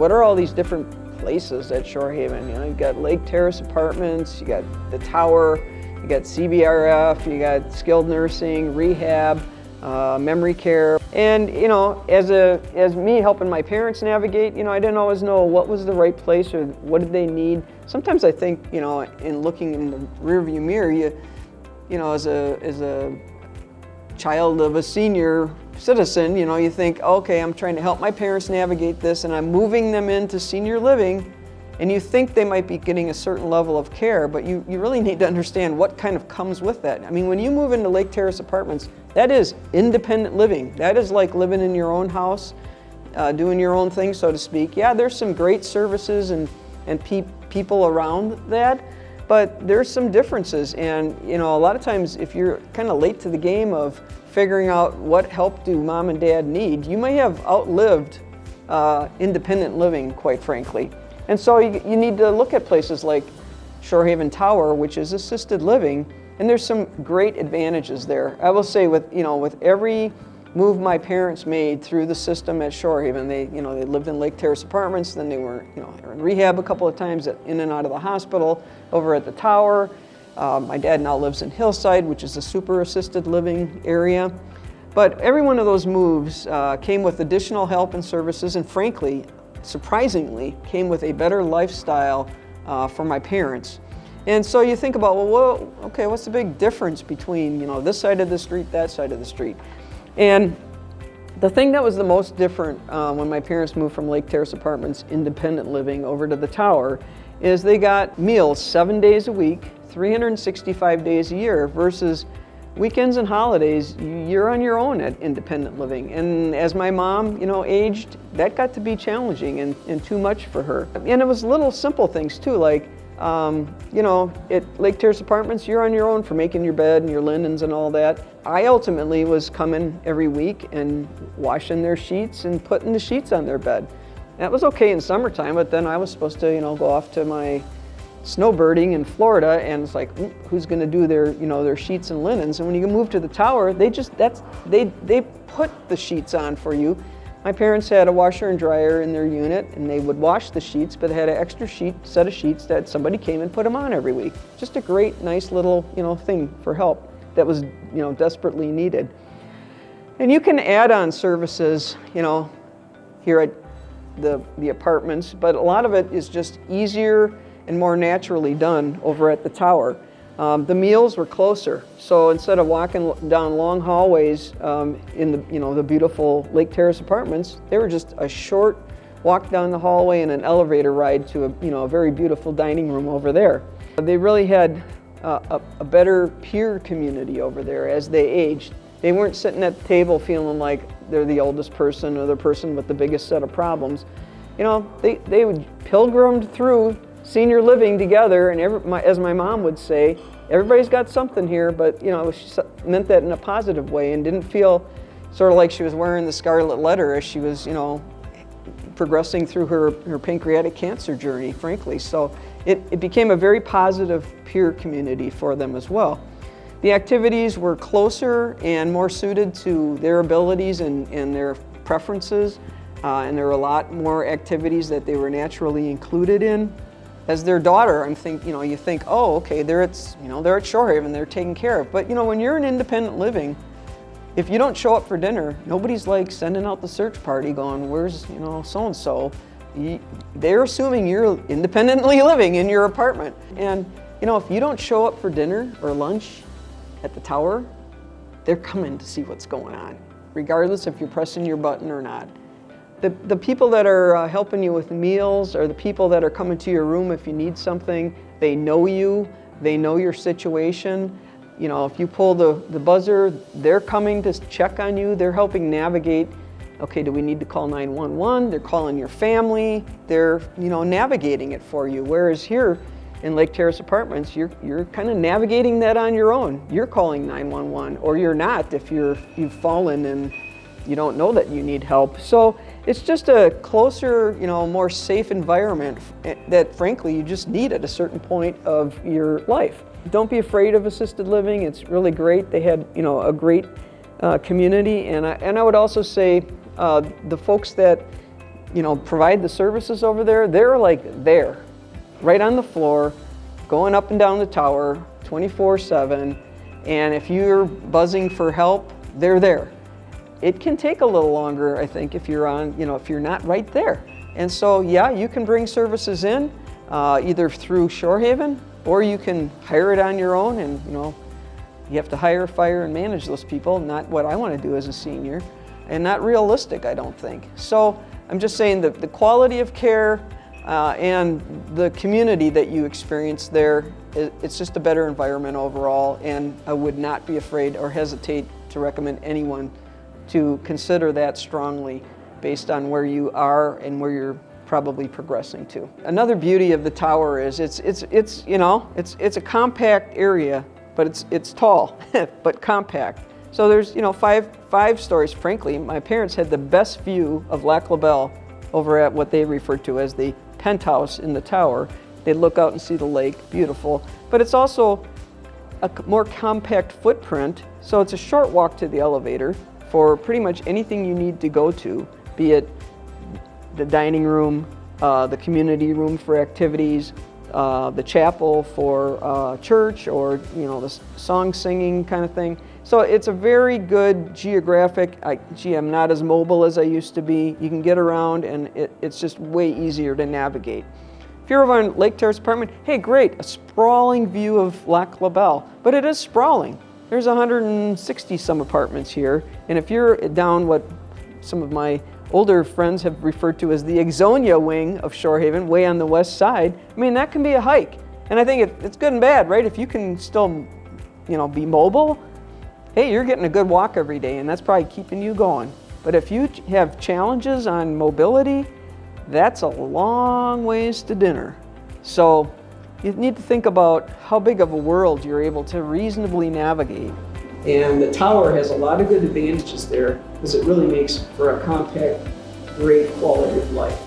What are all these different places at Shorehaven? You know, you've got Lake Terrace Apartments, you got the Tower, you got CBRF, you got skilled nursing, rehab, memory care. And you know, as me helping my parents navigate, you know, I didn't always know what was the right place or what did they need. Sometimes I think, you know, in looking in the rearview mirror, you know, as a child of a senior citizen, you know, you think, okay, I'm trying to help my parents navigate this and I'm moving them into senior living, and you think they might be getting a certain level of care, but you really need to understand what kind of comes with that. I mean, when you move into Lake Terrace Apartments, that is independent living. That is like living in your own house, doing your own thing, so to speak. Yeah, there's some great services and people around that, but there's some differences. And you know, a lot of times if you're kind of late to the game of figuring out what help do mom and dad need, you may have outlived independent living, quite frankly. And so you need to look at places like Shorehaven Tower, which is assisted living, and there's some great advantages there. I will say with every move my parents made through the system at Shorehaven, they lived in Lake Terrace Apartments, then they were in rehab a couple of times, in and out of the hospital, over at the Tower. My dad now lives in Hillside, which is a super assisted living area. But every one of those moves came with additional help and services, and frankly, surprisingly, came with a better lifestyle for my parents. And so you think about, well, okay, what's the big difference between this side of the street, that side of the street? And the thing that was the most different when my parents moved from Lake Terrace Apartments independent living over to the Tower is they got meals 7 days a week, 365 days a year, versus weekends and holidays, you're on your own at independent living. And as my mom, aged, that got to be challenging and too much for her. And it was little simple things too, like, at Lake Terrace Apartments, you're on your own for making your bed and your linens and all that. I ultimately was coming every week and washing their sheets and putting the sheets on their bed. That was okay in summertime, but then I was supposed to, go off to my snowbirding in Florida, and it's like, who's going to do their, their sheets and linens? And when you move to the Tower, they put the sheets on for you. My parents had a washer and dryer in their unit, and they would wash the sheets, but they had an extra set of sheets that somebody came and put them on every week. Just a great, nice little, thing for help that was, desperately needed. And you can add on services, here at the apartments, but a lot of it is just easier and more naturally done over at the Tower. The meals were closer, so instead of walking down long hallways in the beautiful Lake Terrace Apartments, they were just a short walk down the hallway and an elevator ride to a very beautiful dining room over there. They really had a better peer community over there as they aged. They weren't sitting at the table feeling like they're the oldest person or the person with the biggest set of problems. They would pilgrimed through senior living together, and as my mom would say, everybody's got something here, but she meant that in a positive way and didn't feel sort of like she was wearing the scarlet letter as she was progressing through her pancreatic cancer journey, frankly. So it became a very positive peer community for them as well. The activities were closer and more suited to their abilities and their preferences, and there were a lot more activities that they were naturally included in. As their daughter, you think, oh, okay, they're at Shorehaven, they're taken care of. But when you're in independent living, if you don't show up for dinner, nobody's like sending out the search party going, where's, so-and-so. They're assuming you're independently living in your apartment. And, if you don't show up for dinner or lunch at the Tower, they're coming to see what's going on, regardless if you're pressing your button or not. The people that are helping you with meals are the people that are coming to your room if you need something. They know you, they know your situation. If you pull the buzzer, they're coming to check on you. They're helping navigate, okay, do we need to call 911? They're calling your family. They're, navigating it for you. Whereas here in Lake Terrace Apartments, you're kind of navigating that on your own. You're calling 911, or you're not if you've fallen and you don't know that you need help. So it's just a closer, more safe environment that frankly you just need at a certain point of your life. Don't be afraid of assisted living. It's really great. They had, a great community, and I would also say the folks that provide the services over there, they're like there, right on the floor, going up and down the tower 24/7. And if you're buzzing for help, they're there. It can take a little longer, I think, if you're if you're not right there. And so, yeah, you can bring services in either through Shorehaven, or you can hire it on your own. And you have to hire, fire, and manage those people. Not what I want to do as a senior, and not realistic, I don't think. So I'm just saying that the quality of care and the community that you experience there, it's just a better environment overall. And I would not be afraid or hesitate to recommend anyone to consider that strongly based on where you are and where you're probably progressing to. Another beauty of the tower is it's a compact area, but it's tall but compact. So there's five stories. Frankly, my parents had the best view of Lac La Belle over at what they refer to as the penthouse in the tower. They look out and see the lake, beautiful. But it's also a more compact footprint, so it's a short walk to the elevator for pretty much anything you need to go to, be it the dining room, the community room for activities, the chapel for church, or the song singing kind of thing. So it's a very good geographic. I'm not as mobile as I used to be. You can get around, and it's just way easier to navigate. If you're over on Lake Terrace apartment, hey, great, a sprawling view of Lac La Belle, but it is sprawling. There's 160 some apartments here, and if you're down what some of my older friends have referred to as the Exonia wing of Shorehaven, way on the west side, that can be a hike. And I think it's good and bad, right? If you can still, be mobile, hey, you're getting a good walk every day, and that's probably keeping you going. But if you have challenges on mobility, that's a long ways to dinner. So you need to think about how big of a world you're able to reasonably navigate. And the tower has a lot of good advantages there, because it really makes for a compact, great quality of life.